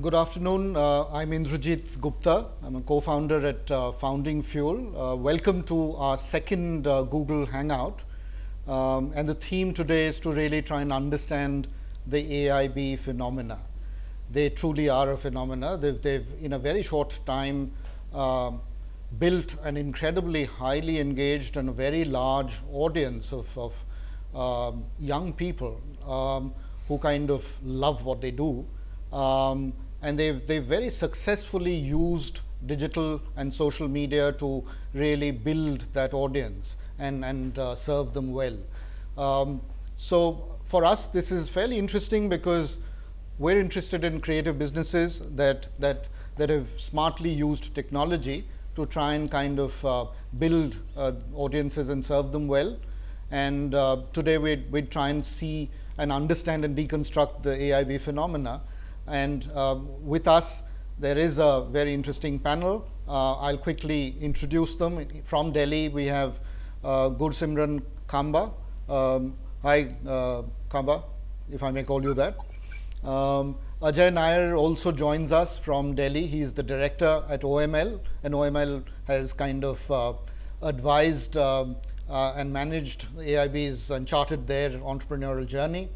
Good afternoon. I'm Indrajit Gupta. I'm a co-founder at Founding Fuel. Welcome to our second Google Hangout. And the theme today is to really try and understand the AIB phenomena. They truly are a phenomena. They've in a very short time, built an incredibly highly engaged and a very large audience of young people who kind of love what they do. And they've very successfully used digital and social media to really build that audience and serve them well. So for us, this is fairly interesting because we're interested in creative businesses that have smartly used technology to try and kind of build audiences and serve them well. And today we'd try and see and understand and deconstruct the AIB phenomena. And with us, there is a very interesting panel. I'll quickly introduce them. From Delhi, we have Gursimran Khamba. Hi, Khamba, if I may call you that. Ajay Nair also joins us from Delhi. He's the director at OML, and OML has kind of advised and managed AIBs and charted their entrepreneurial journey.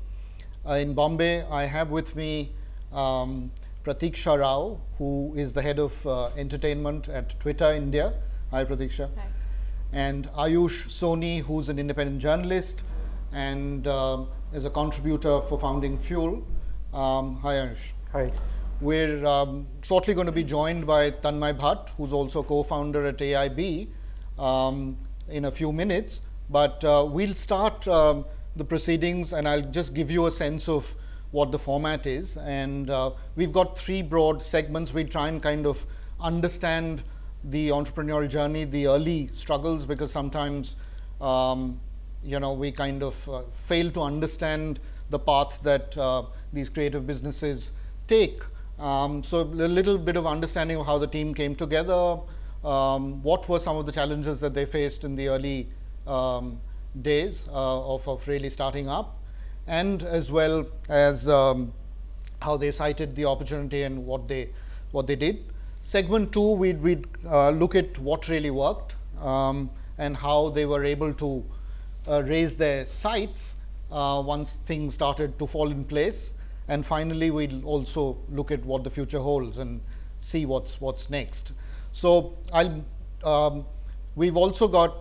In Bombay, I have with me Pratiksha Rao, who is the head of entertainment at Twitter India. Hi, Pratiksha. Hi. And Aayush Soni, who's an independent journalist and is a contributor for Founding Fuel. Hi, Aayush. Hi. We're shortly going to be joined by Tanmay Bhat, who's also co-founder at AIB, in a few minutes. But we'll start the proceedings, and I'll just give you a sense of what the format is. And we've got three broad segments. We try and kind of understand the entrepreneurial journey, the early struggles, because sometimes we kind of fail to understand the path that these creative businesses take. So a little bit of understanding of how the team came together, what were some of the challenges that they faced in the early days of really starting up, and as well as how they cited the opportunity and what they did. Segment two, we'd look at what really worked and how they were able to raise their sights once things started to fall in place. And finally, we'll also look at what the future holds and see what's next. So we've also got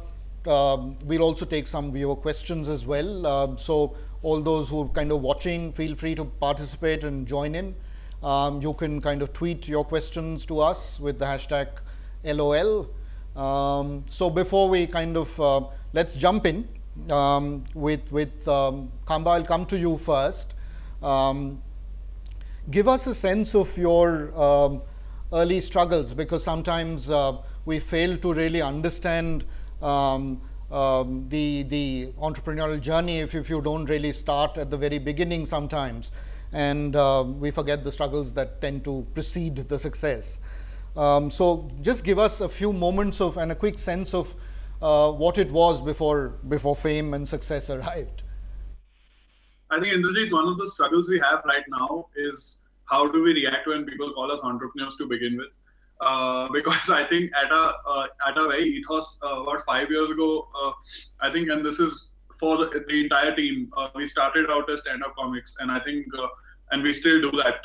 we'll also take some viewer questions as well. So all those who are kind of watching, feel free to participate and join in. You can kind of tweet your questions to us with the hashtag LOL. So before we kind of, let's jump in with Khamba. I'll come to you first. Give us a sense of your early struggles, because sometimes we fail to really understand the entrepreneurial journey if you don't really start at the very beginning sometimes, and we forget the struggles that tend to precede the success. So just give us a few moments of and a quick sense of what it was before fame and success arrived. I think, Indrajit, one of the struggles we have right now is how do we react when people call us entrepreneurs to begin with? Because I think at a very ethos about 5 years ago, I think, and this is for the entire team, we started out as stand-up comics, and I think, and we still do that.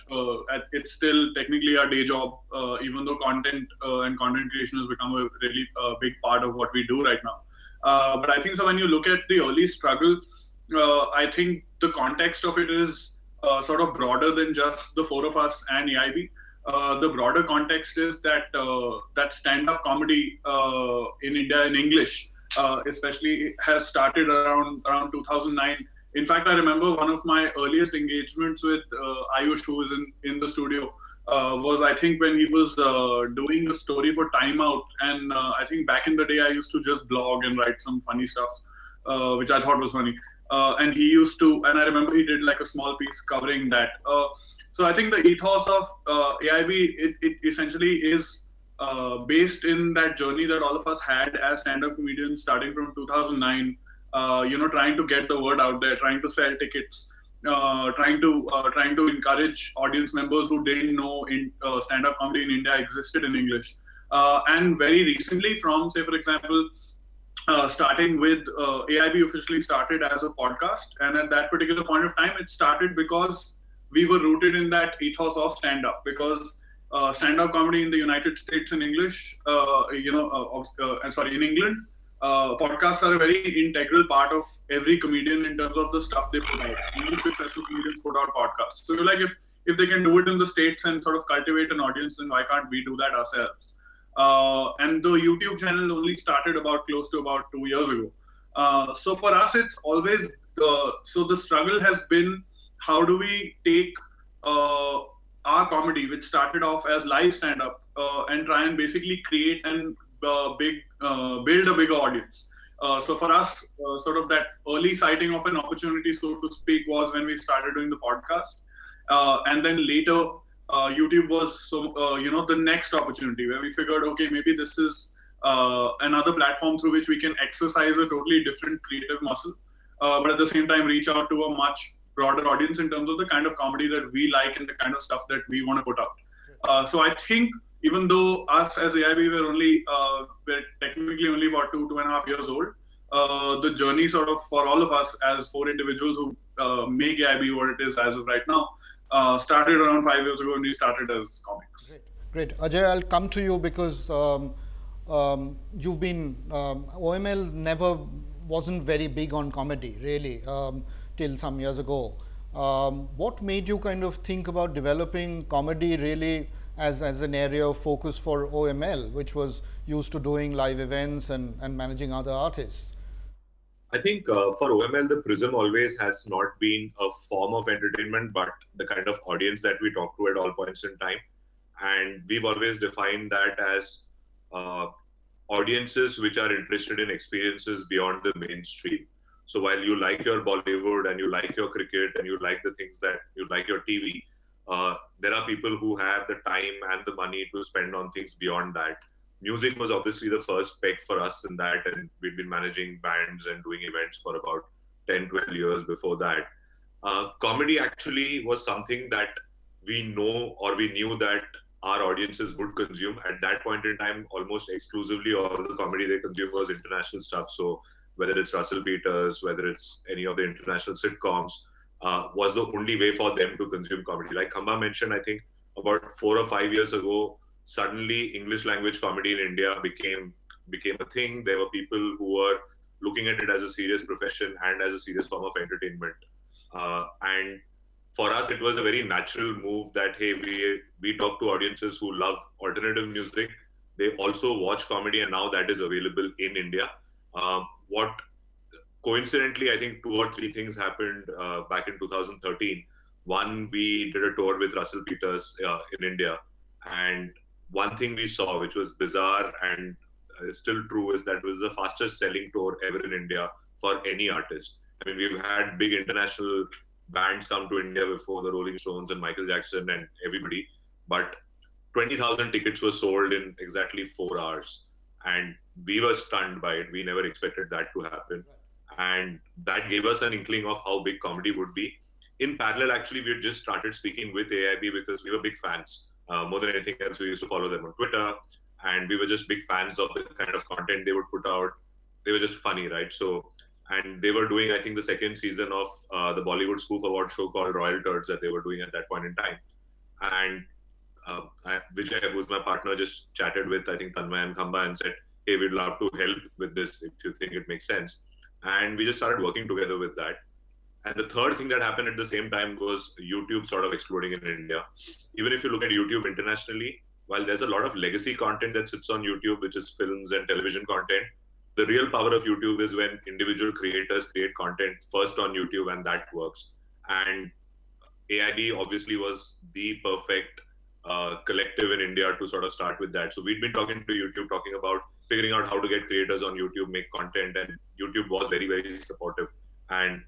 It's still technically our day job, even though content and content creation has become a really big part of what we do right now. But I think so when you look at the early struggle, I think the context of it is sort of broader than just the four of us and AIB. The broader context is that that stand-up comedy in India in English, especially, has started around 2009. In fact, I remember one of my earliest engagements with Aayush, who is in the studio, was I think when he was doing a story for Time Out, and I think back in the day I used to just blog and write some funny stuff, which I thought was funny. And he used to, and I remember he did like a small piece covering that. So I think the ethos of AIB, it essentially is based in that journey that all of us had as stand-up comedians starting from 2009, trying to get the word out there, trying to sell tickets, trying to encourage audience members who didn't know stand-up comedy in India existed in English. And very recently, from say for example, starting with AIB officially started as a podcast, and at that particular point of time, it started because we were rooted in that ethos of stand-up. Because stand-up comedy in the United States in English, in England, podcasts are a very integral part of every comedian in terms of the stuff they put out. Most successful comedians put out podcasts. So you're like, if they can do it in the States and sort of cultivate an audience, then why can't we do that ourselves? And the YouTube channel only started close to about 2 years ago. So for us, it's always, so the struggle has been, how do we take our comedy, which started off as live stand-up, and try and basically create and build a bigger audience. So for us, sort of that early sighting of an opportunity, so to speak, was when we started doing the podcast. And then later, YouTube was the next opportunity where we figured, okay, maybe this is another platform through which we can exercise a totally different creative muscle, but at the same time reach out to a much broader audience in terms of the kind of comedy that we like and the kind of stuff that we want to put out. So I think even though us as AIB we're technically only about 2.5 years old, the journey sort of for all of us as 4 individuals who make AIB what it is as of right now, started around 5 years ago when we started as comics. Great. Ajay, I'll come to you because you've been, OML wasn't very big on comedy, really, till some years ago. What made you kind of think about developing comedy really as an area of focus for OML, which was used to doing live events and managing other artists? I think for OML, the prism always has not been a form of entertainment, but the kind of audience that we talk to at all points in time. And we've always defined that as audiences which are interested in experiences beyond the mainstream. So while you like your Bollywood and you like your cricket and you like the things that you like your TV, there are people who have the time and the money to spend on things beyond that. Music was obviously the first peg for us in that, and we'd been managing bands and doing events for about 10, 12 years before that. Comedy actually was something that we knew that our audiences would consume. At that point in time, almost exclusively all the comedy they consumed was international stuff. So whether it's Russell Peters, whether it's any of the international sitcoms, was the only way for them to consume comedy. Like Khamba mentioned, I think about 4 or 5 years ago, suddenly English language comedy in India became a thing. There were people who were looking at it as a serious profession and as a serious form of entertainment. And for us, it was a very natural move that, hey, we talk to audiences who love alternative music. They also watch comedy, and now that is available in India. What coincidentally, I think 2 or 3 things happened back in 2013. One, we did a tour with Russell Peters in India. And one thing we saw, which was bizarre and is still true, is that it was the fastest selling tour ever in India for any artist. I mean, we've had big international bands come to India before, the Rolling Stones and Michael Jackson and everybody, but 20,000 tickets were sold in exactly 4 hours. And we were stunned by it. We never expected that to happen. And that gave us an inkling of how big comedy would be. In parallel, actually, we had just started speaking with AIB because we were big fans. More than anything else, we used to follow them on Twitter, and we were just big fans of the kind of content they would put out. They were just funny, right? So, and they were doing, I think, the 2nd season of the Bollywood spoof award show called Royal Turds that they were doing at that point in time. And Vijay, who's my partner, just chatted with, I think, Tanmay and Khamba and said, hey, we'd love to help with this if you think it makes sense. And we just started working together with that. And the third thing that happened at the same time was YouTube sort of exploding in India. Even if you look at YouTube internationally, while there's a lot of legacy content that sits on YouTube, which is films and television content, the real power of YouTube is when individual creators create content first on YouTube, and that works. And AIB obviously was the perfect collective in India to sort of start with that. So we'd been talking to YouTube, talking about figuring out how to get creators on YouTube, make content, and YouTube was very, very supportive. And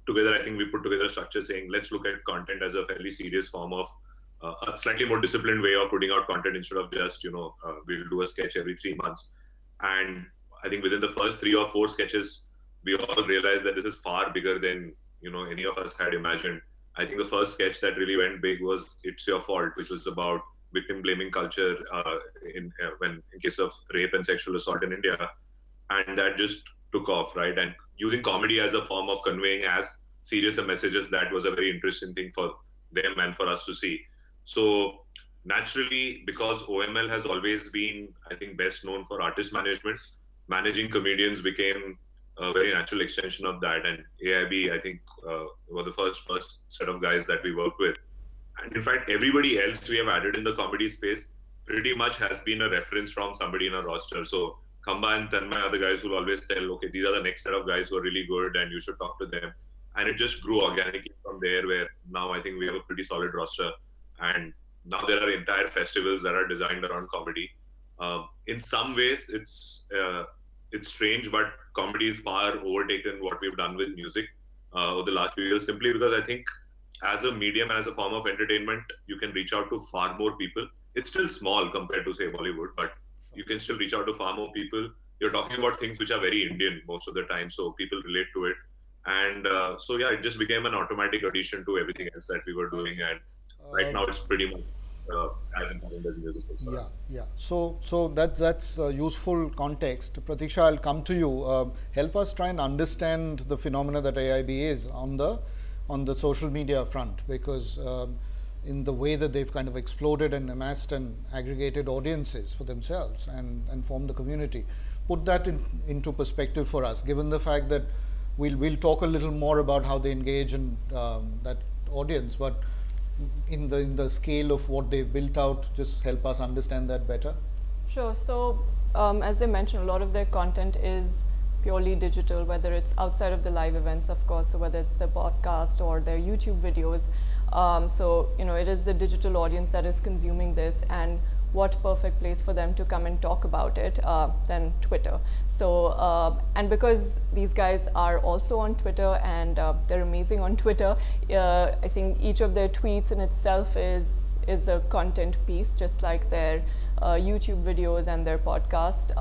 together, I think we put together a structure saying, let's look at content as a fairly serious form of a slightly more disciplined way of putting out content instead of just, we'll do a sketch every 3 months. And I think within the first 3 or 4 sketches, we all realized that this is far bigger than, any of us had imagined. I think the first sketch that really went big was "It's Your Fault," which was about victim blaming culture in case of rape and sexual assault in India, and that just took off, right? And using comedy as a form of conveying as serious messages, that was a very interesting thing for them and for us to see. So naturally, because OML has always been, I think, best known for artist management, managing comedians became a very natural extension of that. And AIB, I think, were the first set of guys that we worked with. And in fact, everybody else we have added in the comedy space pretty much has been a reference from somebody in a roster. So Khamba and Tanmay are the guys who will always tell, okay, these are the next set of guys who are really good and you should talk to them. And it just grew organically from there, where now I think we have a pretty solid roster. And now there are entire festivals that are designed around comedy. In some ways, it's strange, but comedy is far overtaken what we've done with music over the last few years, simply because I think as a medium, as a form of entertainment, you can reach out to far more people. It's still small compared to, say, Bollywood, but you can still reach out to far more people. You're talking about things which are very Indian most of the time, so people relate to it. And so, yeah, it just became an automatic addition to everything else that we were doing. And right now it's pretty much as important as music is for us. Yeah. So that's useful context. Pratiksha, I'll come to you. Help us try and understand the phenomena that AIB is on the social media front, because in the way that they've kind of exploded and amassed and aggregated audiences for themselves and formed the community. Put that into perspective for us, given the fact that we'll talk a little more about how they engage in that audience, but in the scale of what they've built out, just help us understand that better. Sure. So as I mentioned, a lot of their content is purely digital, whether it's outside of the live events, of course, so whether it's the podcast or their YouTube videos. So it is the digital audience that is consuming this, and what perfect place for them to come and talk about it than Twitter. So, and because these guys are also on Twitter and they're amazing on Twitter, I think each of their tweets in itself is a content piece, just like their YouTube videos and their podcast.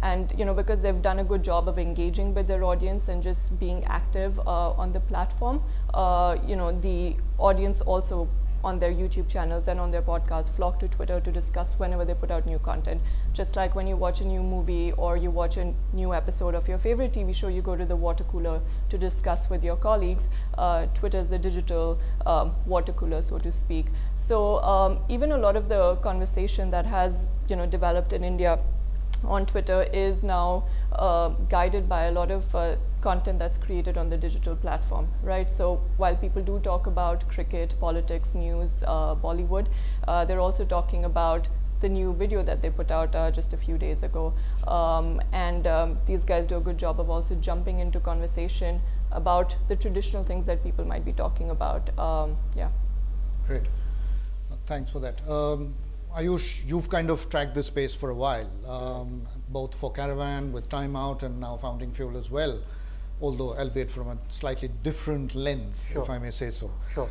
And because they've done a good job of engaging with their audience and just being active on the platform, the audience also on their YouTube channels and on their podcasts flock to Twitter to discuss whenever they put out new content. Just like when you watch a new movie or you watch a new episode of your favorite TV show, you go to the water cooler to discuss with your colleagues. Twitter is the digital water cooler, so to speak. So even a lot of the conversation that has developed in India on Twitter is now guided by a lot of content that's created on the digital platform, right? So while people do talk about cricket, politics, news, Bollywood, they're also talking about the new video that they put out just a few days ago. These guys do a good job of also jumping into conversation about the traditional things that people might be talking about. Yeah. Great. Thanks for that. Aayush, you've kind of tracked this space for a while, both for Caravan, with Time Out, and now Founding Fuel as well, although albeit from a slightly different lens, if I may say so. Sure.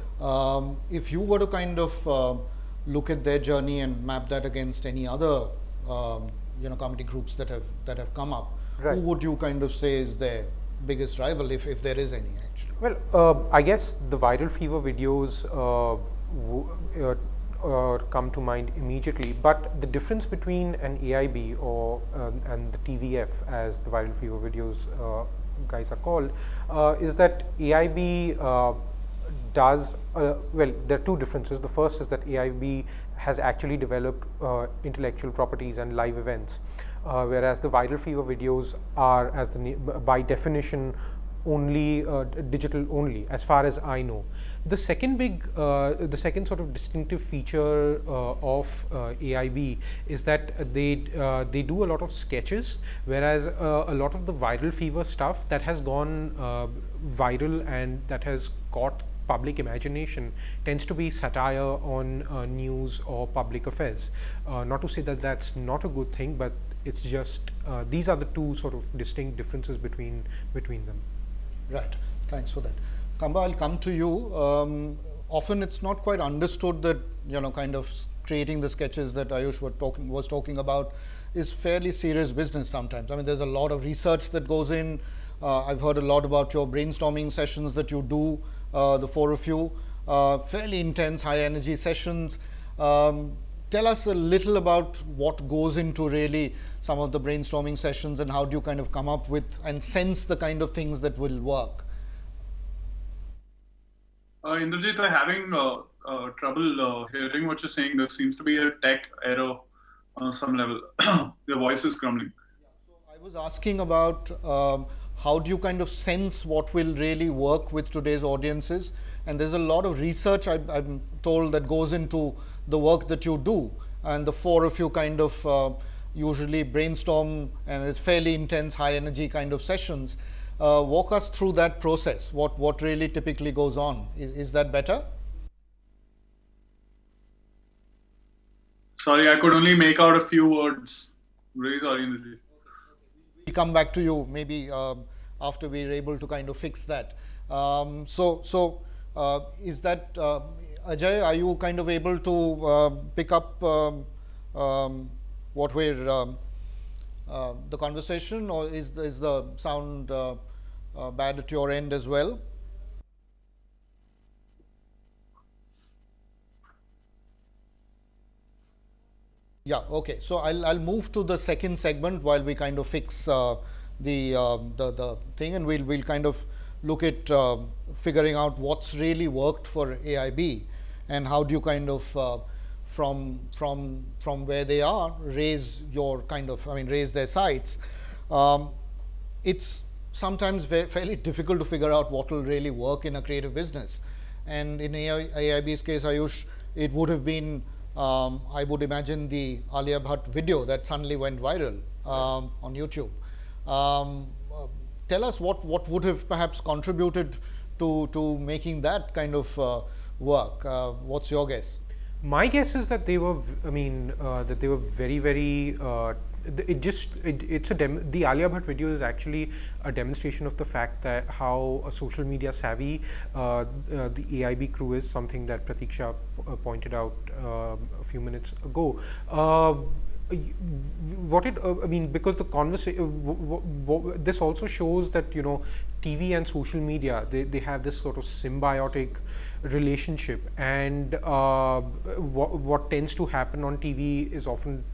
If you were to kind of look at their journey and map that against any other comedy groups that have come up, right, who would you kind of say is their biggest rival, if there is any actually? Well, I guess the Viral Fever videos come to mind immediately, but the difference between an AIB or and the TVF, as the Viral Fever videos guys are called, is that AIB does well, there are two differences. The first is that AIB has actually developed intellectual properties and live events, whereas the Viral Fever videos are, as by definition, only digital only, as far as I know. The second sort of distinctive feature of AIB is that they do a lot of sketches, whereas a lot of the Viral Fever stuff that has gone viral and that has caught public imagination tends to be satire on news or public affairs. Not to say that that's not a good thing, but it's just these are the two sort of distinct differences between them. Right, thanks for that. Khamba, I'll come to you. Often it's not quite understood that, kind of creating the sketches that Aayush was talking about is fairly serious business sometimes. I mean, there's a lot of research that goes in. I've heard a lot about your brainstorming sessions that you do, the four of you, fairly intense, high energy sessions. Tell us a little about what goes into really some of the brainstorming sessions, and how do you kind of come up with and sense the kind of things that will work? Indrajit, I'm having trouble hearing what you're saying. There seems to be a tech error on some level. Your voice is crumbling. So I was asking about how do you kind of sense what will really work with today's audiences? And there's a lot of research, I'm told, that goes into the work that you do, and the four of you kind of usually brainstorm, and it's fairly intense, high energy kind of sessions. Walk us through that process. What really typically goes on? Is that better? Sorry, I could only make out a few words. Really sorry, Indrajit. We'll come back to you maybe after we're able to kind of fix that. Is that Ajay, are you kind of able to pick up what we're the conversation, or is the sound bad at your end as well? Yeah, okay. So I'll move to the second segment while we kind of fix the thing, and we'll kind of look at figuring out what's really worked for AIB, and how do you kind of from where they are raise your kind of, raise their sights. It's sometimes fairly difficult to figure out what will really work in a creative business, and in AIB's case, Aayush, it would have been I would imagine the Alia Bhat video that suddenly went viral on YouTube. Tell us what would have perhaps contributed to making that kind of work. What's your guess? My guess is that they were, that they were very, very. The Alia Bhat video is actually a demonstration of the fact that how social media savvy the AIB crew is, something that Pratiksha pointed out a few minutes ago. Because the conversation, this also shows that, TV and social media, they have this sort of symbiotic relationship, and what tends to happen on TV is often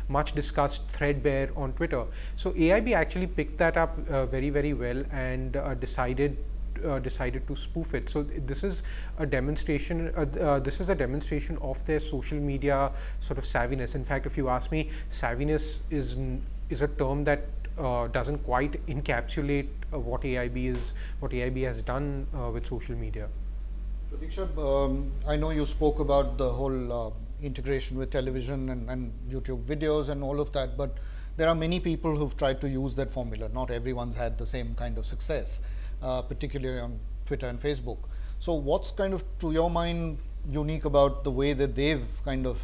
much discussed, threadbare on Twitter. So AIB actually picked that up very, very well, and decided to spoof it. So this is a demonstration. This is a demonstration of their social media sort of savviness. In fact, if you ask me, savviness is a term that doesn't quite encapsulate what AIB has done with social media. Pratiksha, I know you spoke about the whole integration with television and YouTube videos and all of that, but there are many people who've tried to use that formula. Not everyone's had the same kind of success, particularly on Twitter and Facebook. So what's kind of, to your mind, unique about the way that they've kind of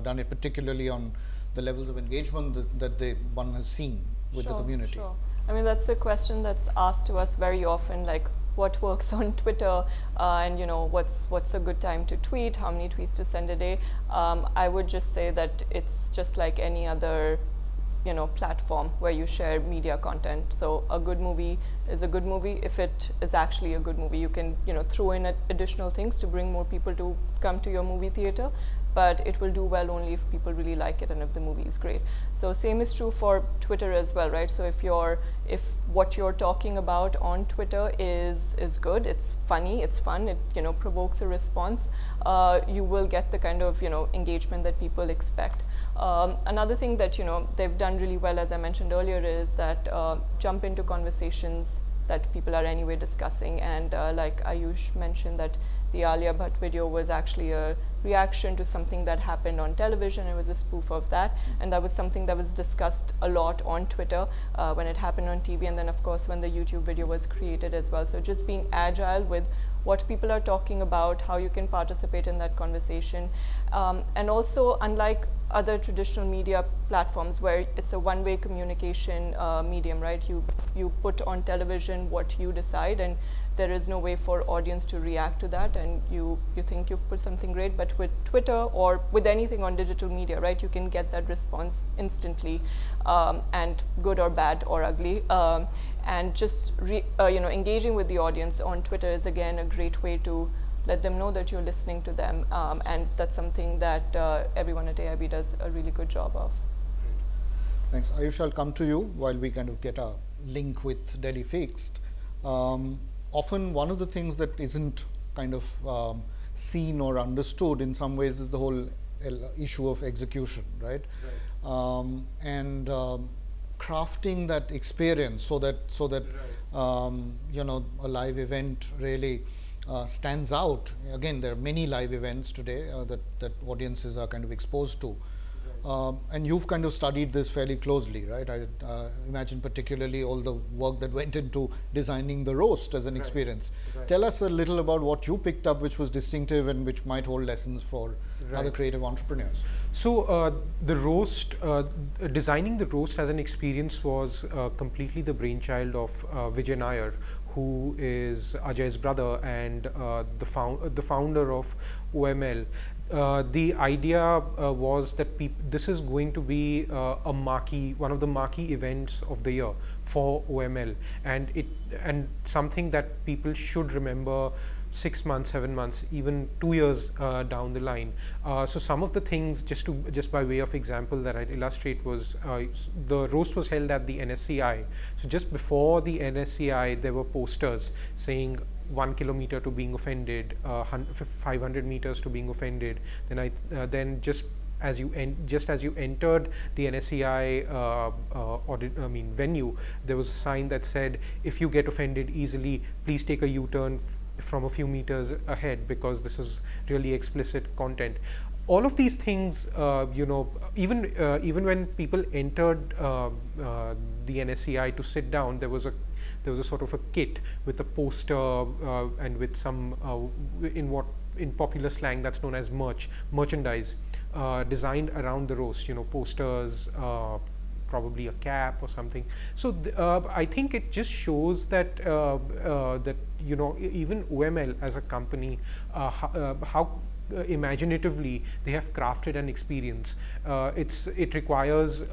done it, particularly on the levels of engagement that one has seen with the community? Sure. That's a question that's asked to us very often, like what works on Twitter, and what's a good time to tweet, how many tweets to send a day. I would just say that it's just like any other platform where you share media content. So a good movie is a good movie if it is actually a good movie. You can throw in additional things to bring more people to come to your movie theater, but it will do well only if people really like it and if the movie is great. So same is true for Twitter as well, right? So if what you're talking about on Twitter is good, it's funny, it's fun, it provokes a response, you will get the kind of engagement that people expect. Another thing that they've done really well, as I mentioned earlier, is that jump into conversations that people are anyway discussing, and like Aayush mentioned, that the Alia Bhat video was actually a reaction to something that happened on television. It was a spoof of that, and that was something that was discussed a lot on Twitter when it happened on TV, and then of course when the YouTube video was created as well. So just being agile with what people are talking about, how you can participate in that conversation, and also, unlike other traditional media platforms where it's a one-way communication medium, right? You put on television what you decide, and there is no way for audience to react to that, and you think you've put something great. But with Twitter or with anything on digital media, right, you can get that response instantly, and good or bad or ugly. And just engaging with the audience on Twitter is again a great way to let them know that you're listening to them, and that's something that everyone at AIB does a really good job of. Great. Thanks. Aayush, I'll come to you while we kind of get a link with Delhi Fixed. Often one of the things that isn't kind of seen or understood in some ways is the whole issue of execution, right? And crafting that experience so that a live event really stands out. Again, there are many live events today that audiences are kind of exposed to. And you've kind of studied this fairly closely, right? I imagine particularly all the work that went into designing the roast as an experience. Tell us a little about what you picked up which was distinctive and which might hold lessons for other creative entrepreneurs. So the roast, designing the roast as an experience was completely the brainchild of Vijay Nair, who is Ajay's brother and the founder of OML. The idea was that this is going to be one of the marquee events of the year for OML, and something that people should remember 6 months, 7 months, even 2 years down the line. So some of the things, just by way of example that I'd illustrate, was the roast was held at the NSCI. So just before the NSCI, there were posters saying 1 kilometer to being offended, 500 meters to being offended. Then just as you entered the NSCI venue, there was a sign that said, if you get offended easily, please take a U-turn from a few meters ahead, because this is really explicit content. All of these things, even when people entered the NSCI to sit down, there was a sort of a kit with a poster and with some in popular slang that's known as merchandise designed around the roast. Posters, probably a cap or something. So I think it just shows that even OML as a company, how imaginatively they have crafted an experience. It requires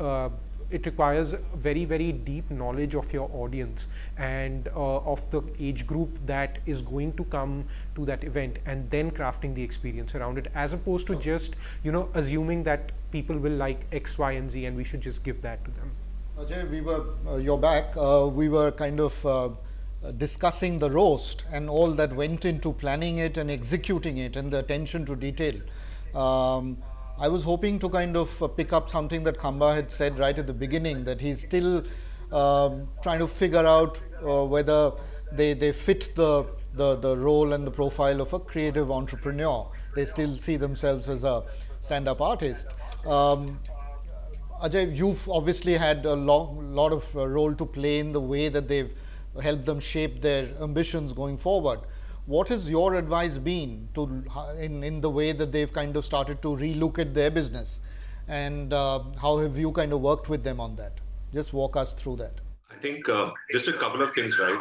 very, very deep knowledge of your audience and of the age group that is going to come to that event, and then crafting the experience around it, as opposed to just assuming that people will like X, Y, and Z and we should just give that to them. Ajay, you're back. We were kind of discussing the roast and all that went into planning it and executing it and the attention to detail. I was hoping to kind of pick up something that Khamba had said right at the beginning, that he's still trying to figure out whether they fit the role and the profile of a creative entrepreneur. They still see themselves as a stand-up artist. Ajay, you've obviously had a lot of role to play in the way that they've helped them shape their ambitions going forward. What has your advice been in the way that they've kind of started to relook at their business, and how have you kind of worked with them on that? Just walk us through that. I think just a couple of things, right?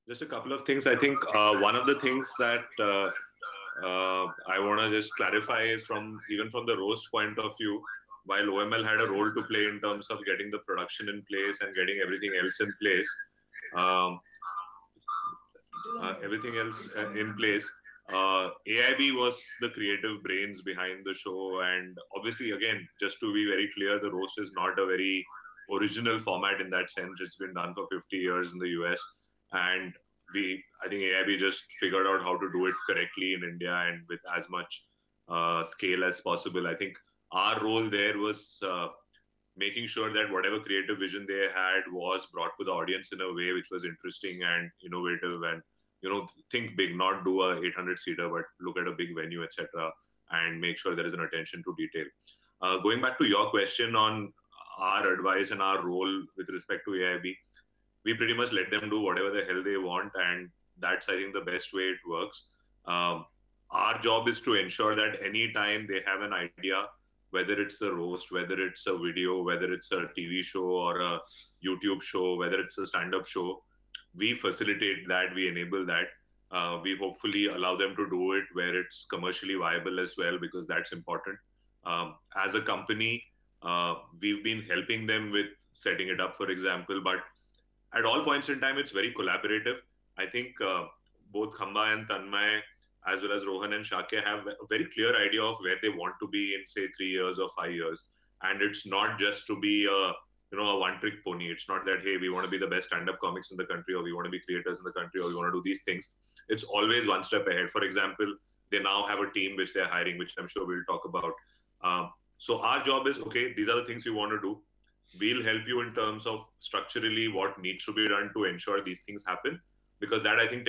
Just a couple of things. I think one of the things that I want to just clarify is even from the roast point of view, while OML had a role to play in terms of getting the production in place and getting everything else in place, AIB was the creative brains behind the show. And obviously, again, just to be very clear, the roast is not a very original format in that sense. It's been done for 50 years in the US. And I think AIB just figured out how to do it correctly in India and with as much scale as possible. I think our role there was making sure that whatever creative vision they had was brought to the audience in a way which was interesting and innovative, and think big, not do a 800-seater, but look at a big venue, etc., and make sure there is an attention to detail. Going back to your question on our advice and our role with respect to AIB, we pretty much let them do whatever the hell they want, and that's, I think, the best way it works. our job is to ensure that anytime they have an idea, whether it's a roast, whether it's a video, whether it's a TV show or a YouTube show, whether it's a stand-up show, we facilitate that, we enable that. We hopefully allow them to do it where it's commercially viable as well, because that's important. As a company, we've been helping them with setting it up, for example, but at all points in time, it's very collaborative. I think both Khamba and Tanmay, as well as Rohan and Shakya, have a very clear idea of where they want to be in, say, 3 years or 5 years. And it's not just to be a one-trick pony. It's not that, hey, we want to be the best stand-up comics in the country, or we want to be creators in the country, or we want to do these things. It's always one step ahead. For example, they now have a team which they're hiring, which I'm sure we'll talk about. So our job is, okay, these are the things we want to do. We'll help you in terms of structurally what needs to be done to ensure these things happen, because that, I think,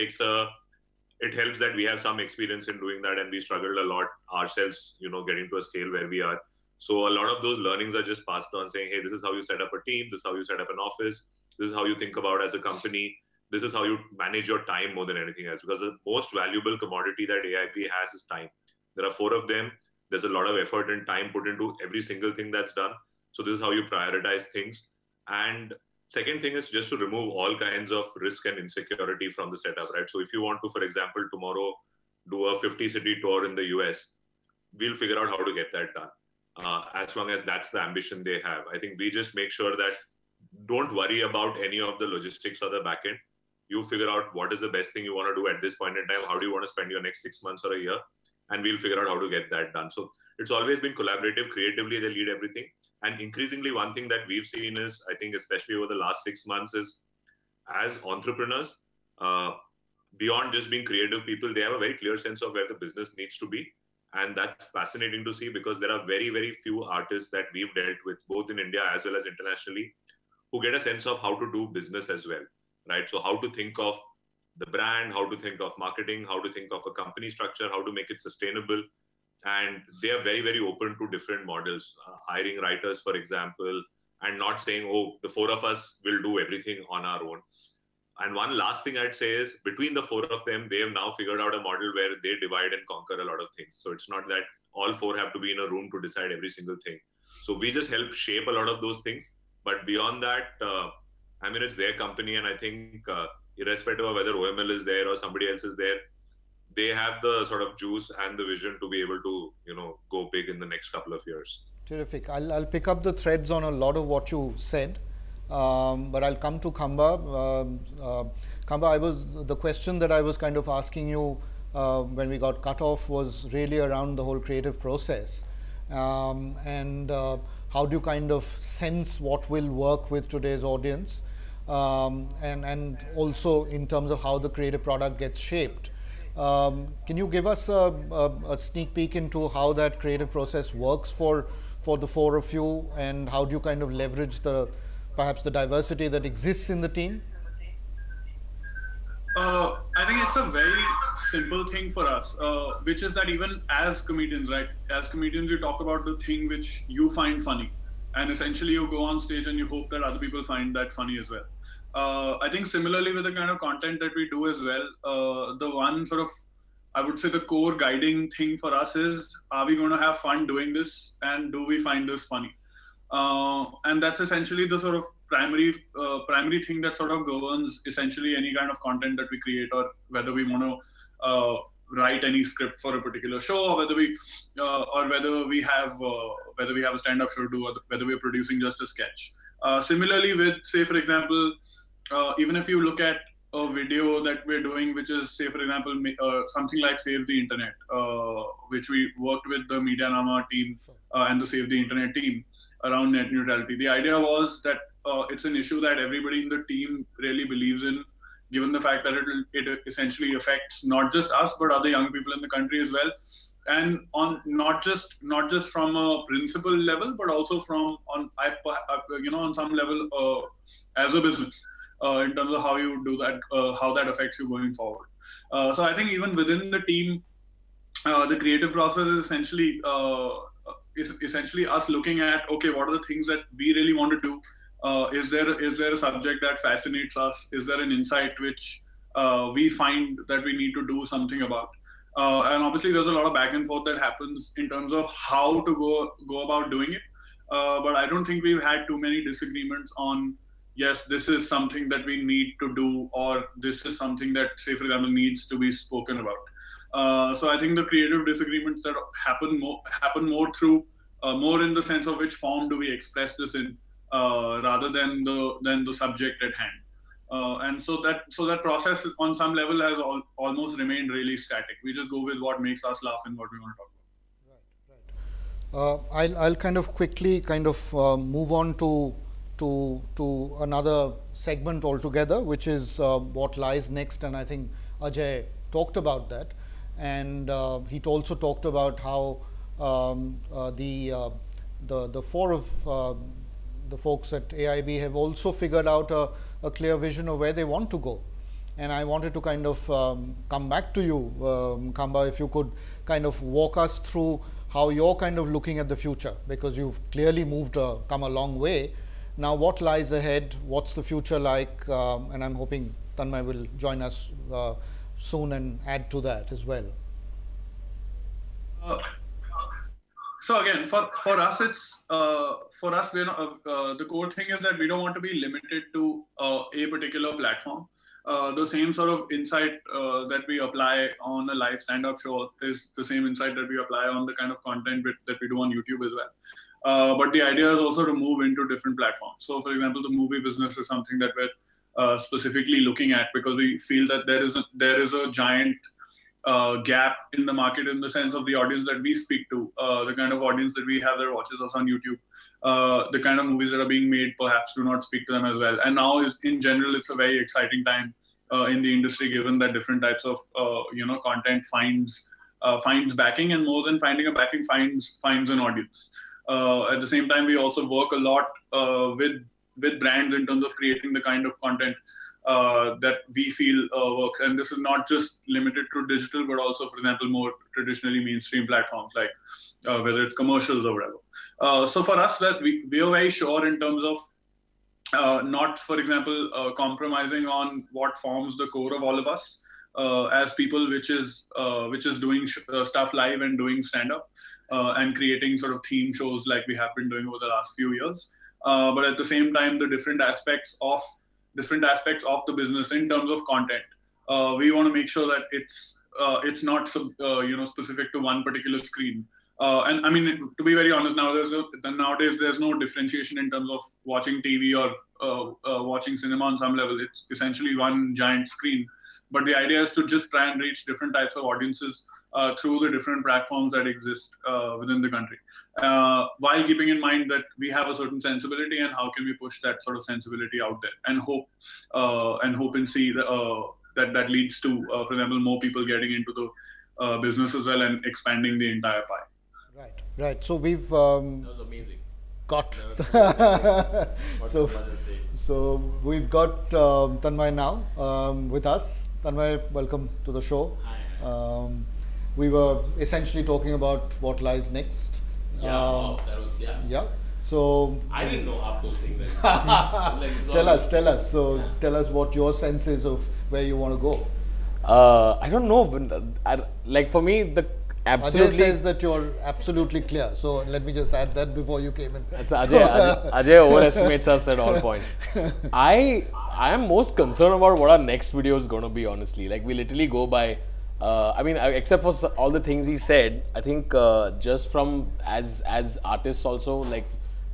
it helps that we have some experience in doing that, and we struggled a lot ourselves, getting to a scale where we are. So a lot of those learnings are just passed on, saying, hey, this is how you set up a team, this is how you set up an office, this is how you think about as a company, this is how you manage your time more than anything else, because the most valuable commodity that AIB has is time. There are 4 of them. There's a lot of effort and time put into every single thing that's done. So this is how you prioritize things. And second thing is just to remove all kinds of risk and insecurity from the setup, right? So if you want to, for example, tomorrow do a 50-city tour in the US, we'll figure out how to get that done. As long as that's the ambition they have. I think we just make sure that don't worry about any of the logistics or the back end. You figure out what is the best thing you want to do at this point in time. How do you want to spend your next 6 months or a year? And we'll figure out how to get that done. So it's always been collaborative. Creatively, they lead everything. And increasingly, one thing that we've seen is, I think, especially over the last 6 months, is as entrepreneurs, beyond just being creative people, they have a very clear sense of where the business needs to be. And that's fascinating to see, because there are very, very few artists that we've dealt with, both in India as well as internationally, who get a sense of how to do business as well, right? So how to think of the brand, how to think of marketing, how to think of a company structure, how to make it sustainable. And they are very, very open to different models, hiring writers, for example, and not saying, oh, the 4 of us will do everything on our own. And one last thing I'd say is, between the 4 of them, they have now figured out a model where they divide and conquer a lot of things. So it's not that all 4 have to be in a room to decide every single thing. So we just help shape a lot of those things. But beyond that, it's their company. And I think irrespective of whether OML is there or somebody else is there, they have the sort of juice and the vision to be able to, go big in the next couple of years. Terrific. I'll pick up the threads on a lot of what you said. But I'll come to Khamba. Khamba, the question that I was kind of asking you when we got cut off was really around the whole creative process. And how do you kind of sense what will work with today's audience? And also in terms of how the creative product gets shaped. Can you give us a sneak peek into how that creative process works for the 4 of you, and how do you kind of leverage perhaps the diversity that exists in the team? I think it's a very simple thing for us, which is that even as comedians, right? As comedians, you talk about the thing which you find funny. And essentially you go on stage and you hope that other people find that funny as well. I think similarly with the kind of content that we do as well, the one sort of, I would say the core guiding thing for us is, are we going to have fun doing this? And do we find this funny? And that's essentially the sort of primary thing that sort of governs essentially any kind of content that we create, or whether we want to write any script for a particular show, or whether we have a stand-up show to do, or whether we're producing just a sketch. Similarly with, say, for example, even if you look at a video that we're doing, which is, say, for example, something like Save the Internet, which we worked with the Media Nama team and the Save the Internet team around net neutrality. The idea was that it's an issue that everybody in the team really believes in, given the fact that it essentially affects not just us, but other young people in the country as well. And on not just from a principle level, but also on some level as a business, in terms of how you do that, how that affects you going forward. So I think even within the team, the creative process is essentially us looking at, okay, what are the things that we really want to do? Is there a subject that fascinates us? Is there an insight which we find that we need to do something about? And obviously there's a lot of back and forth that happens in terms of how to go about doing it. But I don't think we've had too many disagreements on, yes, this is something that we need to do, or this is something that, say, for example, needs to be spoken about. So I think the creative disagreements that happen more through more in the sense of which form do we express this in, rather than the subject at hand. And so that process on some level has almost remained really static. We just go with what makes us laugh and what we want to talk about. Right. I'll kind of quickly move on to another segment altogether, which is what lies next, and I think Ajay talked about that, and he also talked about how the four of the folks at AIB have also figured out a clear vision of where they want to go. And I wanted to kind of come back to you, Khamba, if you could kind of walk us through how you're kind of looking at the future, because you've clearly come a long way. Now, what lies ahead? What's the future like? And I'm hoping Tanmay will join us soon and add to that as well. So again, for us, it's for us, the core thing is that we don't want to be limited to a particular platform. The same sort of insight that we apply on a live stand-up show is the same insight that we apply on the kind of content that we do on YouTube as well. But the idea is also to move into different platforms. So, for example, the movie business is something that we're specifically looking at, because we feel that there is a giant gap in the market, in the sense of the audience that we speak to, the kind of audience that we have that watches us on YouTube, the kind of movies that are being made perhaps do not speak to them as well. And now in general, it's a very exciting time in the industry, given that different types of content finds backing, and more than finding a backing, finds an audience. At the same time, we also work a lot with brands in terms of creating the kind of content that we feel works. And this is not just limited to digital, but also, for example, more traditionally mainstream platforms, like whether it's commercials or whatever. So for us, that we are very sure in terms of not, for example, compromising on what forms the core of all of us as people, which is doing stuff live and doing stand-up and creating sort of theme shows like we have been doing over the last few years. But at the same time, the different aspects of the business in terms of content, we want to make sure that it's not specific to one particular screen. And I mean, to be very honest, nowadays there's no differentiation in terms of watching TV or watching cinema on some level. It's essentially one giant screen. But the idea is to just try and reach different types of audiences through the different platforms that exist within the country, while keeping in mind that we have a certain sensibility, and how can we push that sort of sensibility out there, and hope and see that leads to, for example, more people getting into the business as well, and expanding the entire pie. Right. So we've that was amazing. Got so we've got Tanmay now with us. Tanmay, welcome to the show. Hi. We were essentially talking about what lies next. That was Yeah. So I didn't know half those things. Tell us. So tell us what your sense is of where you want to go. I don't know. Like for me, the absolutely. Ajay says that you're absolutely clear. So let me just add that before you came in. That's Ajay overestimates us at all points. I am most concerned about what our next video is going to be, honestly. Like we literally go by. I mean, except for all the things he said, I think just from as artists also, like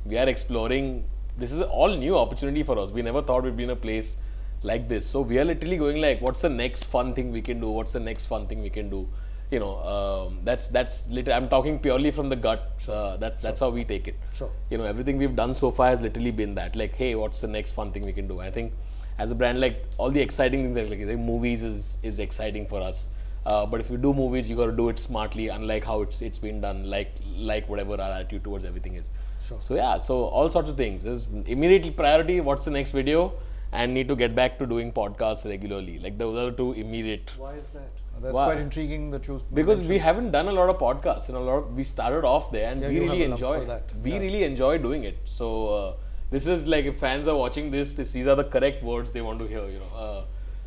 we are exploring. This is all new opportunity for us. We never thought we'd be in a place like this. So we are literally going like, what's the next fun thing we can do? What's the next fun thing we can do? You know, that's literally. I'm talking purely from the gut. That's how we take it. Sure. You know, everything we've done so far has literally been that. Like, hey, what's the next fun thing we can do? I think as a brand, like all the exciting things, like movies is exciting for us. But if you do movies, you got to do it smartly, unlike how it's been done, like whatever our attitude towards everything is. Sure. So yeah, so all sorts of things. There's immediately priority, what's the next video, and need to get back to doing podcasts regularly. Like those are two immediate. Why is that? That's quite intriguing that you because mentioned. we haven't done a lot of podcasts, and we started off there, and we really enjoy it. Really enjoy doing it. So this is like, if fans are watching this, these are the correct words they want to hear. You know.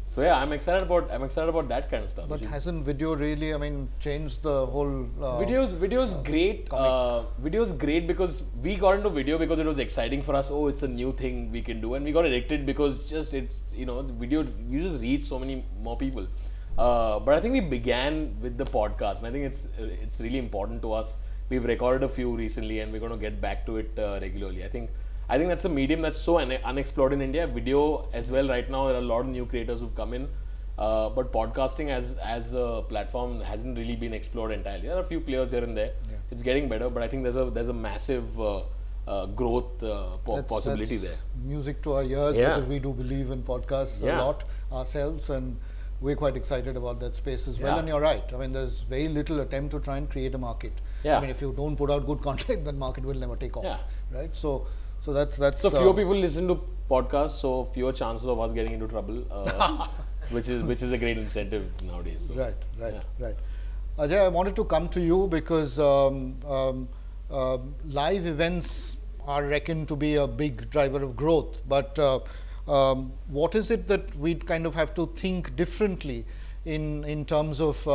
So yeah, I'm excited about that kind of stuff. But hasn't video really, I mean, changed the whole videos great. Videos great because we got into video because it was exciting for us. Oh, it's a new thing we can do, and we got addicted because just it's, you know, the video, you just reach so many more people. But I think we began with the podcast, and I think it's really important to us. We've recorded a few recently, and we're going to get back to it regularly. I think that's a medium that's so unexplored in India. Video as well. Right now, there are a lot of new creators who've come in, but podcasting as a platform hasn't really been explored entirely. There are a few players here and there. Yeah. It's getting better, but I think there's a massive growth possibility there. Music to our ears, because we do believe in podcasts a lot ourselves, and we're quite excited about that space as well. And you're right. I mean, there's very little attempt to try and create a market. I mean, if you don't put out good content, then market will never take off, right? So that's so fewer people listen to podcasts, so fewer chances of us getting into trouble, which is a great incentive nowadays. So. Right. Ajay, I wanted to come to you because live events are reckoned to be a big driver of growth, but what is it that we kind of have to think differently in terms of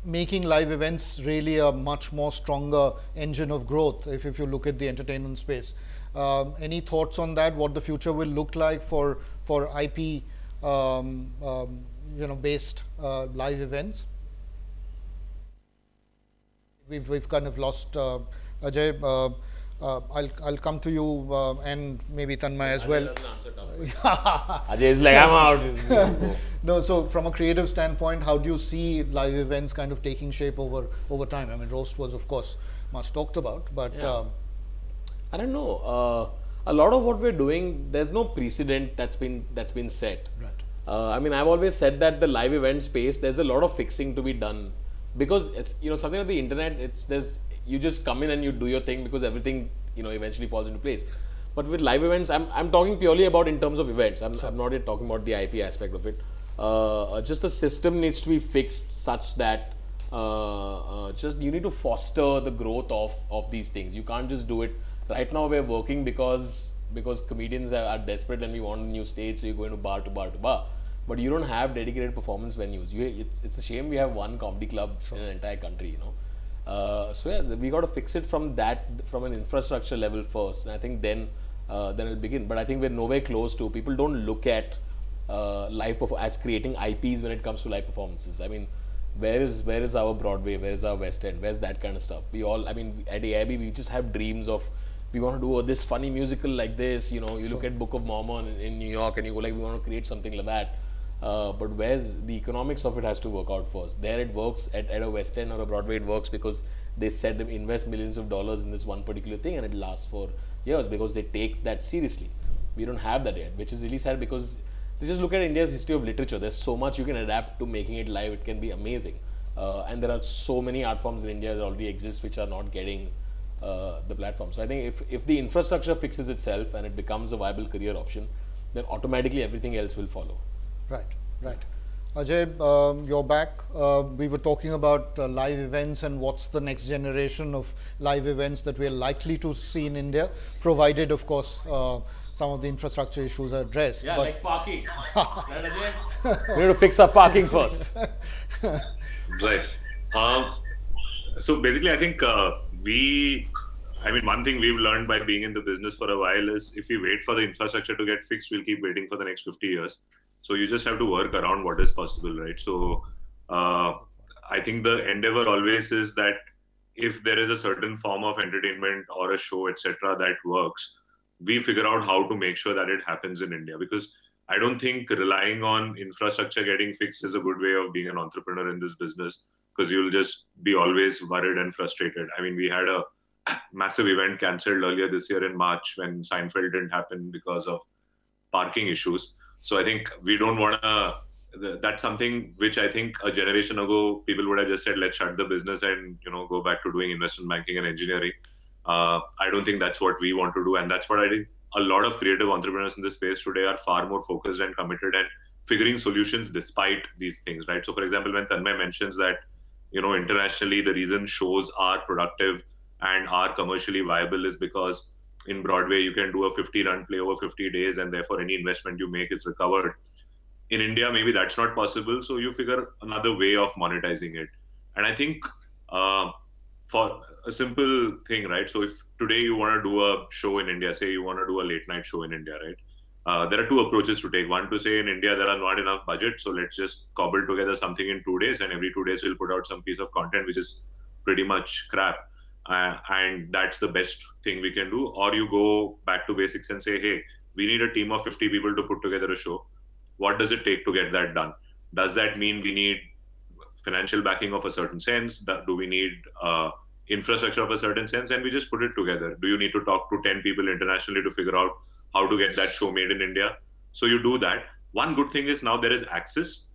making live events really a much more stronger engine of growth if you look at the entertainment space? Any thoughts on that? What the future will look like for IP based live events? We've kind of lost Ajay. I'll come to you and maybe Tanmay as well. Ajay is like, I'm out. No, so from a creative standpoint, how do you see live events kind of taking shape over time? I mean, Roast was, of course, much talked about, but I don't know. A lot of what we're doing, there's no precedent that's been set. Right. I mean, I've always said that the live event space, there's a lot of fixing to be done, because it's, something like the internet, you just come in and you do your thing because everything, eventually falls into place. But with live events, I'm talking purely about in terms of events. I'm not yet talking about the IP aspect of it. Just the system needs to be fixed such that just you need to foster the growth of these things. You can't just do it. Right now we're working because comedians are desperate and we want a new stage, so you're going to bar to bar to bar. But you don't have dedicated performance venues. It's a shame we have one comedy club in an entire country, So yeah, we got to fix it from an infrastructure level first, and I think then it'll begin. But I think we're nowhere close to. People don't look at as creating IPs when it comes to live performances. I mean, where is our Broadway? Where is our West End? Where's that kind of stuff? At AIB we just have dreams of, we want to do this funny musical like this. You look at Book of Mormon in New York and you go like, we want to create something like that. But where's the economics of it has to work out first. There it works at a West End or a Broadway, it works because they said them invest millions of dollars in this one particular thing, and it lasts for years because they take that seriously. We don't have that yet, which is really sad, because they just look at India's history of literature. There's so much you can adapt to making it live. It can be amazing. And there are so many art forms in India that already exist which are not getting the platform. So I think if the infrastructure fixes itself and it becomes a viable career option, then automatically everything else will follow. Right. Ajay, you're back. We were talking about live events and what's the next generation of live events that we're likely to see in India, provided, of course, some of the infrastructure issues are addressed. Yeah, like parking. Right, Ajay? We need to fix our parking first. Right. So basically, I think one thing we've learned by being in the business for a while is if we wait for the infrastructure to get fixed, we'll keep waiting for the next 50 years. So you just have to work around what is possible, right? So I think the endeavor always is that if there is a certain form of entertainment or a show, etc., that works, we figure out how to make sure that it happens in India. Because I don't think relying on infrastructure getting fixed is a good way of being an entrepreneur in this business, because you'll just be always worried and frustrated. I mean, we had a massive event cancelled earlier this year in March when Seinfeld didn't happen because of parking issues. So I think we don't want to, that's something which I think a generation ago, people would have just said, let's shut the business and, go back to doing investment banking and engineering. I don't think that's what we want to do. And that's what I think a lot of creative entrepreneurs in this space today are far more focused and committed and figuring solutions despite these things, right? So for example, when Tanmay mentions that, internationally, the reason shows are productive and are commercially viable is because in Broadway, you can do a 50-run play over 50 days, and therefore any investment you make is recovered. In India, maybe that's not possible. So you figure another way of monetizing it. And I think for a simple thing, right? So if today you want to do a show in India, say you want to do a late night show in India, right? There are two approaches to take. One, to say in India, there are not enough budget. So let's just cobble together something in 2 days, and every 2 days we'll put out some piece of content, which is pretty much crap. And that's the best thing we can do. Or you go back to basics and say, hey, we need a team of 50 people to put together a show. What does it take to get that done? Does that mean we need financial backing of a certain sense? Do we need infrastructure of a certain sense? And we just put it together. Do you need to talk to 10 people internationally to figure out how to get that show made in India? So you do that. One good thing is now there is access.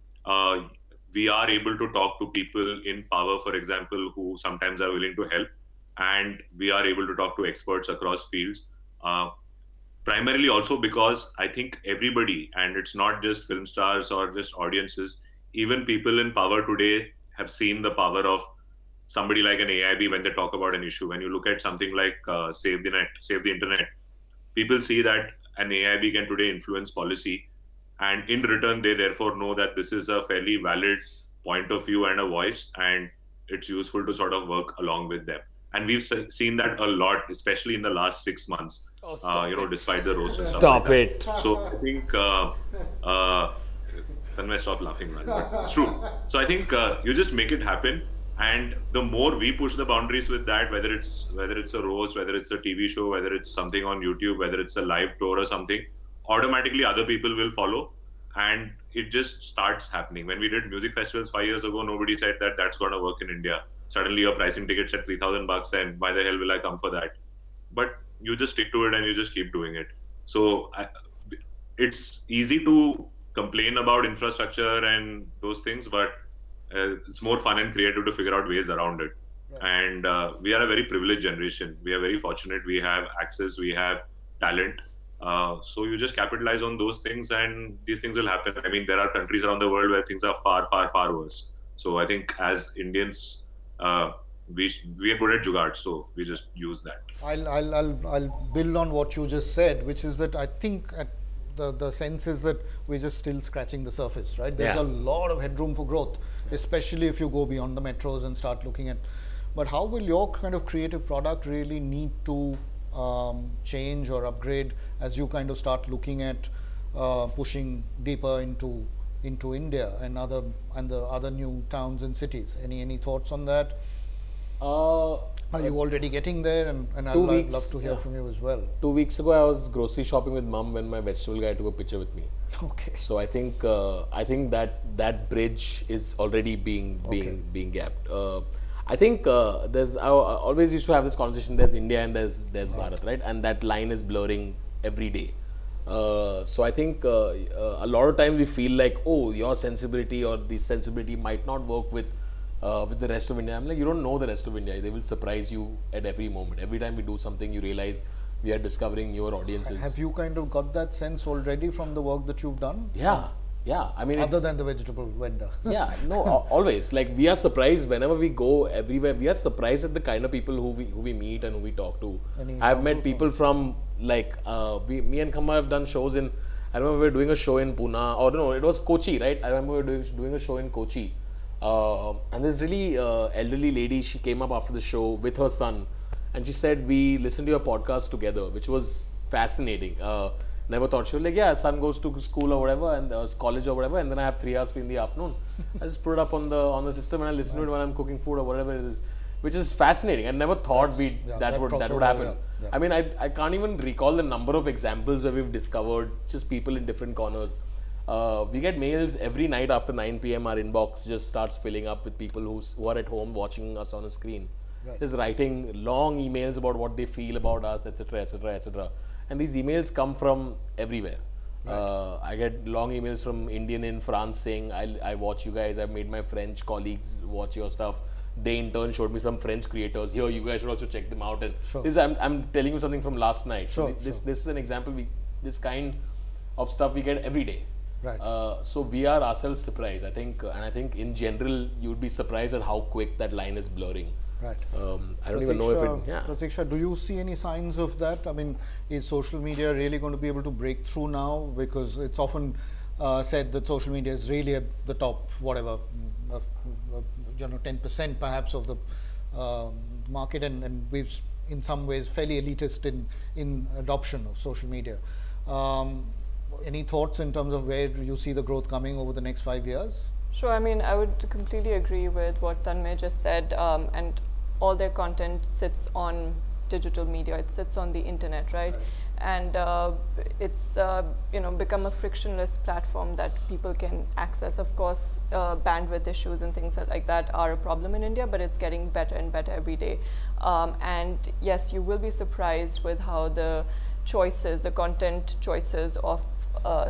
We are able to talk to people in power, for example, who sometimes are willing to help. And we are able to talk to experts across fields. Primarily also because I think everybody, and it's not just film stars or just audiences, even people in power today have seen the power of somebody like an AIB when they talk about an issue. When you look at something like Save the Net, Save the Internet, people see that an AIB can today influence policy. And in return, they therefore know that this is a fairly valid point of view and a voice, and it's useful to sort of work along with them. And we've seen that a lot, especially in the last 6 months, despite the roast and stuff Stop like it. That. So I think, Tanmay, stop laughing, man. It's true. So I think you just make it happen. And the more we push the boundaries with that, whether it's a roast, whether it's a TV show, whether it's something on YouTube, whether it's a live tour or something, automatically other people will follow. And it just starts happening. When we did music festivals 5 years ago, nobody said that that's going to work in India. Suddenly you're pricing tickets at $3,000 and why the hell will I come for that? But you just stick to it and you just keep doing it. So it's easy to complain about infrastructure and those things, but it's more fun and creative to figure out ways around it. Right. And we are a very privileged generation. We are very fortunate. We have access, we have talent. So you just capitalize on those things and these things will happen. I mean, there are countries around the world where things are far, far, far worse. So I think as Indians, we are good at jugaad, so we just use that. I'll build on what you just said, which is that I think the sense is that we're just still scratching the surface, right? There's a lot of headroom for growth, especially if you go beyond the metros and start looking at. But how will your kind of creative product really need to change or upgrade as you kind of start looking at pushing deeper into India and the other new towns and cities? Any thoughts on that? Are you already getting there? And I'd love to hear from you as well. 2 weeks ago, I was grocery shopping with mom when my vegetable guy took a picture with me. Okay. So I think that bridge is already being gapped. I think I always used to have this conversation. There's India and there's Bharat, right? And that line is blurring every day. So I think a lot of times we feel like, oh, your sensibility or the sensibility might not work with the rest of India. I'm like, you don't know the rest of India. They will surprise you at every moment. Every time we do something, you realize we are discovering newer audiences. Have you kind of got that sense already from the work that you've done? Yeah. I mean, other than the vegetable vendor. Yeah, no, always. Like, we are surprised whenever we go everywhere. We are surprised at the kind of people who we meet and who we talk to. I've met people from like me and Khamba have done shows in. I remember we were doing a show in Pune, or no, it was Kochi, right? I remember we were doing a show in Kochi, and this really elderly lady. She came up after the show with her son, and she said, "We listened to your podcast together," which was fascinating. Never thought. She was like, yeah, son goes to school or whatever, and college or whatever, and then I have 3 hours free in the afternoon. I just put it up on the system and I listen to it when I'm cooking food or whatever it is, which is fascinating. I never thought that would happen. Yeah. I mean, I can't even recall the number of examples where we've discovered just people in different corners. We get mails every night after 9 p.m. Our inbox just starts filling up with people who are at home watching us on a screen. Right. Just writing long emails about what they feel about us, etc., etc., etc. And these emails come from everywhere. Right. I get long emails from Indian in France saying, I watch you guys, I've made my French colleagues watch your stuff. They in turn showed me some French creators. Here, you guys should also check them out. And this, I'm telling you something from last night. This is an example, this kind of stuff we get every day. Right. So we are ourselves surprised. I think, and I think in general, you would be surprised at how quick that line is blurring. Right. I don't even know if it. Yeah. Pratiksha, do you see any signs of that? I mean, is social media really going to be able to break through now? Because it's often said that social media is really at the top, whatever, 10% perhaps of the market, and we've in some ways fairly elitist in adoption of social media. Any thoughts in terms of where you see the growth coming over the next 5 years? Sure. I mean, I would completely agree with what Tanmay just said, and all their content sits on digital media. It sits on the internet, right? And it's become a frictionless platform that people can access. Of course, bandwidth issues and things like that are a problem in India, but it's getting better and better every day. And yes, you will be surprised with how the content choices of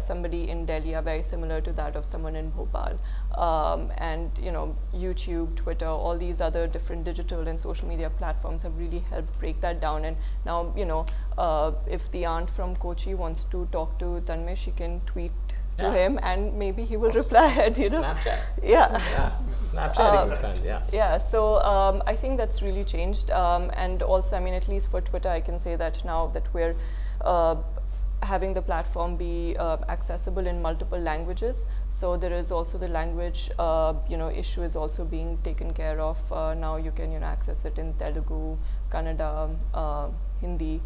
somebody in Delhi are very similar to that of someone in Bhopal. And YouTube, Twitter, all these other different digital and social media platforms have really helped break that down. And now, if the aunt from Kochi wants to talk to Tanmay, she can tweet to him, and maybe he will reply. Snapchat. Yeah. Snapchatting fans. Yeah. Yeah. So I think that's really changed. And also, I mean, at least for Twitter, I can say that now that we're having the platform be accessible in multiple languages. So there is also the language, issue is also being taken care of. Now you can, access it in Telugu, Kannada, Hindi.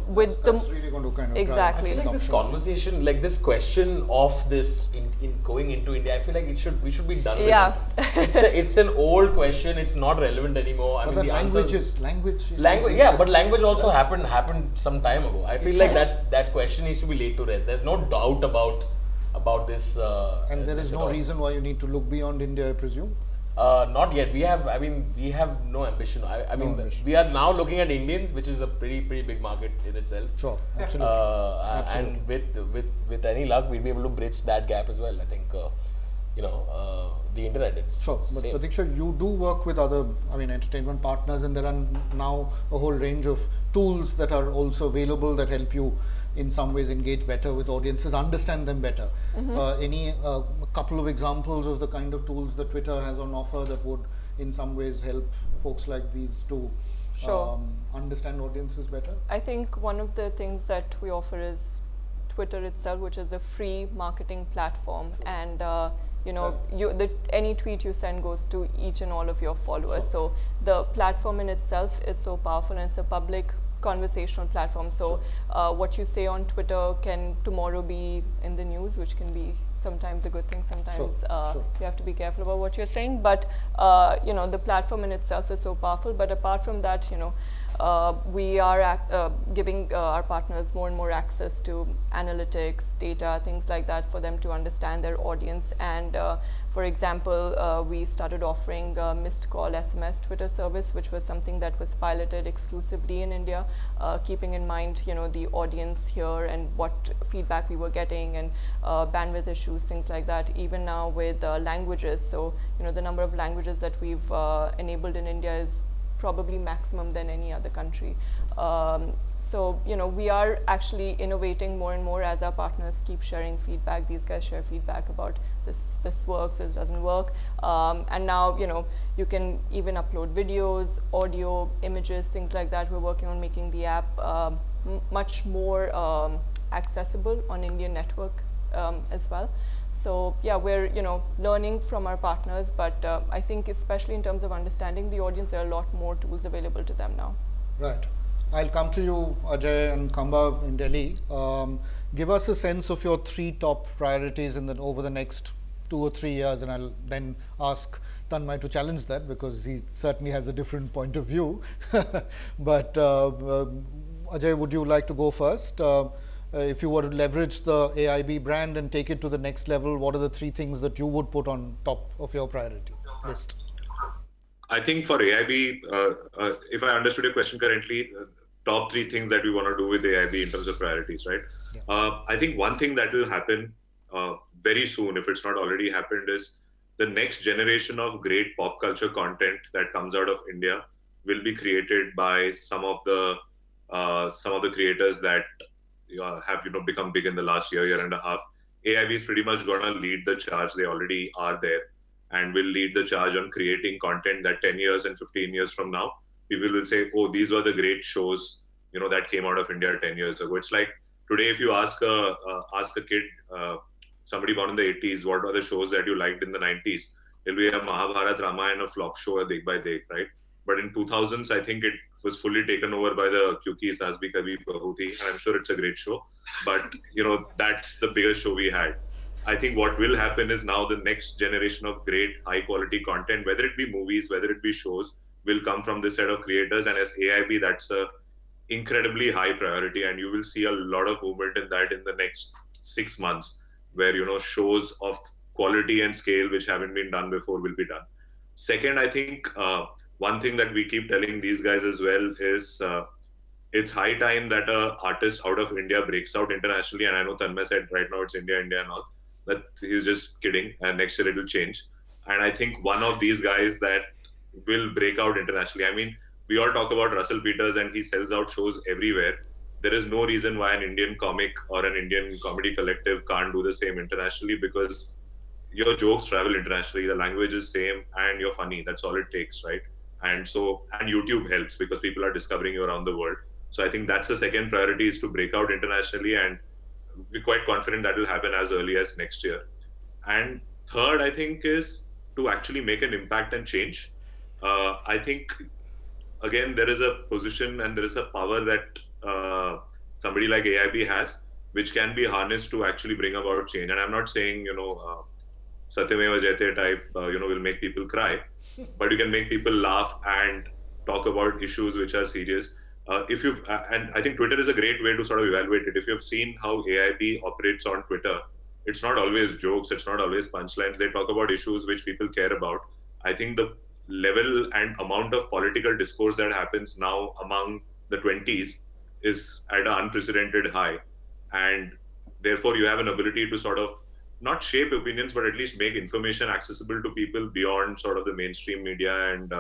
With that's really going to kind of exactly. I feel like this conversation, like this question of this in going into India, I feel like we should be done with it. It's an old question. It's not relevant anymore. But the language. Yeah, but language also happened some time ago. I feel like that question needs to be laid to rest. There's no doubt about this. And there is no reason why you need to look beyond India, I presume. Not yet. We have no ambition. I mean, we are now looking at Indians, which is a pretty big market in itself. Sure, absolutely. And with any luck, we'll be able to bridge that gap as well. I think, the internet. It's sure. But Pratiksha, you do work with other, entertainment partners, and there are now a whole range of tools that are also available that help you in some ways engage better with audiences, understand them better. Any couple of examples of the kind of tools that Twitter has on offer that would in some ways help folks like these to understand audiences better? I think one of the things that we offer is Twitter itself, which is a free marketing platform. And any tweet you send goes to each and all of your followers. So the platform in itself is so powerful, and it's a public conversational platform. So what you say on Twitter can tomorrow be in the news, which can be sometimes a good thing. Sometimes you have to be careful about what you're saying. But the platform in itself is so powerful. But apart from that, we are giving our partners more and more access to analytics, data, things like that, for them to understand their audience. And for example, we started offering missed call SMS Twitter service, which was something that was piloted exclusively in India, keeping in mind the audience here and what feedback we were getting, and bandwidth issues, things like that. Even now with languages, so the number of languages that we've enabled in India is probably maximum than any other country. So we are actually innovating more and more as our partners keep sharing feedback. These guys share feedback about this works, this doesn't work, and now you can even upload videos, audio, images, things like that. We're working on making the app much more accessible on Indian network as well. So yeah, we're learning from our partners, but I think especially in terms of understanding the audience, there are a lot more tools available to them now. Right. I'll come to you, Ajay and Khamba in Delhi. Give us a sense of your 3 top priorities over the next 2 or 3 years, and I'll then ask Tanmay to challenge that because he certainly has a different point of view. But Ajay, would you like to go first? If you were to leverage the AIB brand and take it to the next level, what are the 3 things that you would put on top of your priority list? I think for AIB, if I understood your question correctly, top 3 things that we want to do with AIB in terms of priorities, right? Yeah. I think one thing that will happen very soon, if it's not already happened, is the next generation of great pop culture content that comes out of India will be created by some of the creators that have become big in the last year and a half. AIB is pretty much going to lead the charge. They already are there and will lead the charge on creating content that 10 years and 15 years from now, people will say, oh, these were the great shows, that came out of India 10 years ago. It's like today, if you ask a kid, somebody born in the 80s, what are the shows that you liked in the 90s? It'll be a Mahabharata, Ramayana, a flop show, a Dekh by Dekh, right? But in 2000s, I think it was fully taken over by the Kyunki Saas Bhi Kabhi Bahu Thi. I'm sure it's a great show, but that's the biggest show we had. I think what will happen is now the next generation of great high quality content, whether it be movies, whether it be shows, will come from this set of creators. And as AIB, that's a incredibly high priority, and you will see a lot of movement in that in the next 6 months, where shows of quality and scale which haven't been done before will be done. Second, I think one thing that we keep telling these guys as well is it's high time that an artist out of India breaks out internationally. And I know Tanmay said right now it's India and all, but he's just kidding, and next year it will change. And I think one of these guys that will break out internationally, I mean, we all talk about Russell Peters and he sells out shows everywhere. There is no reason why an Indian comic or an Indian comedy collective can't do the same internationally, because your jokes travel internationally, the language is same, and you're funny. That's all it takes, right? And YouTube helps because people are discovering you around the world. So I think that's the second priority, is to break out internationally, and we're quite confident that will happen as early as next year. And third, I think, is to actually make an impact and change. I think, again, there is a position and there is a power that somebody like AIB has, which can be harnessed to actually bring about change. And I'm not saying, Satyameva Jayate type, will make people cry, but you can make people laugh and talk about issues which are serious. And I think Twitter is a great way to sort of evaluate it. If you've seen how AIB operates on Twitter, it's not always jokes, it's not always punchlines. They talk about issues which people care about. I think the level and amount of political discourse that happens now among the 20s is at an unprecedented high. And therefore, you have an ability to sort of not shape opinions, but at least make information accessible to people beyond sort of the mainstream media and,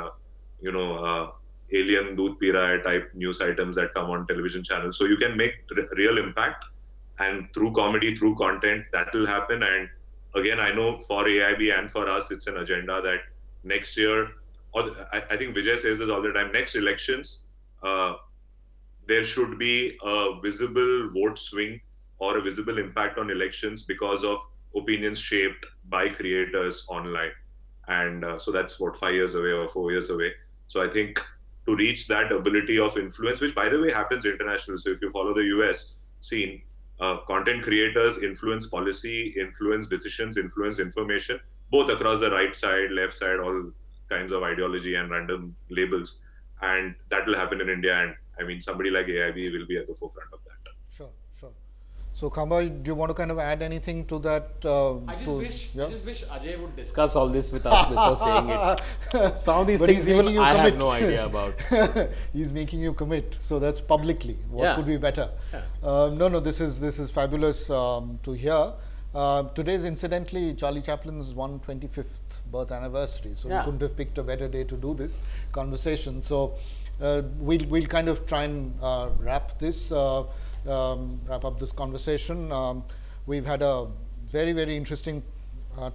alien Doodh Pira type news items that come on television channels. So you can make real impact, and through comedy, through content, that will happen. And again, I know for AIB and for us, it's an agenda that next year, or I think Vijay says this all the time, next elections, there should be a visible vote swing or a visible impact on elections because of opinions shaped by creators online. And so that's 5 years away or 4 years away. So I think to reach that ability of influence, which by the way happens internationally. So if you follow the US scene, content creators influence policy, influence decisions, influence information, both across the right side, left side, all kinds of ideology and random labels. And that will happen in India. And I mean, somebody like AIB will be at the forefront of that. Sure, sure. So Khamba, do you want to kind of add anything to that? I just wish Ajay would discuss all this with us before saying it. Some of these things even I have no idea about. He's making you commit. So that's publicly. What could be better? Yeah. No, this is fabulous to hear. Today is incidentally Charlie Chaplin's 125th birth anniversary. So we couldn't have picked a better day to do this conversation. So we'll kind of try and wrap up this conversation. We've had a very, very interesting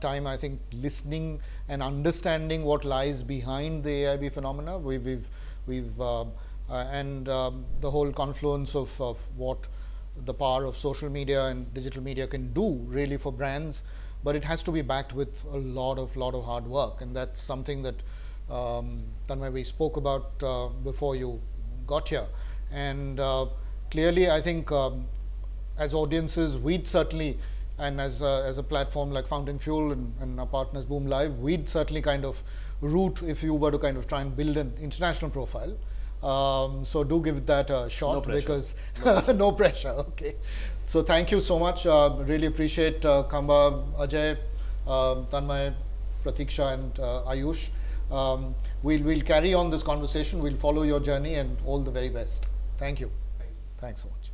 time, I think, listening and understanding what lies behind the AIB phenomena. And the whole confluence of what the power of social media and digital media can do really for brands, but it has to be backed with a lot of hard work, and that's something that Tanmay, we spoke about before you got here. And clearly, I think as audiences, we'd certainly, and as a platform like Fountain Fuel and our partners Boom Live, we'd certainly kind of root if you were to kind of try and build an international profile. So do give that a shot. No pressure. Because no pressure. Okay. So thank you so much. Really appreciate Khamba, Ajay, Tanmay, Pratiksha, and Aayush. We'll carry on this conversation. We'll follow your journey, and all the very best. Thank you. Thanks so much.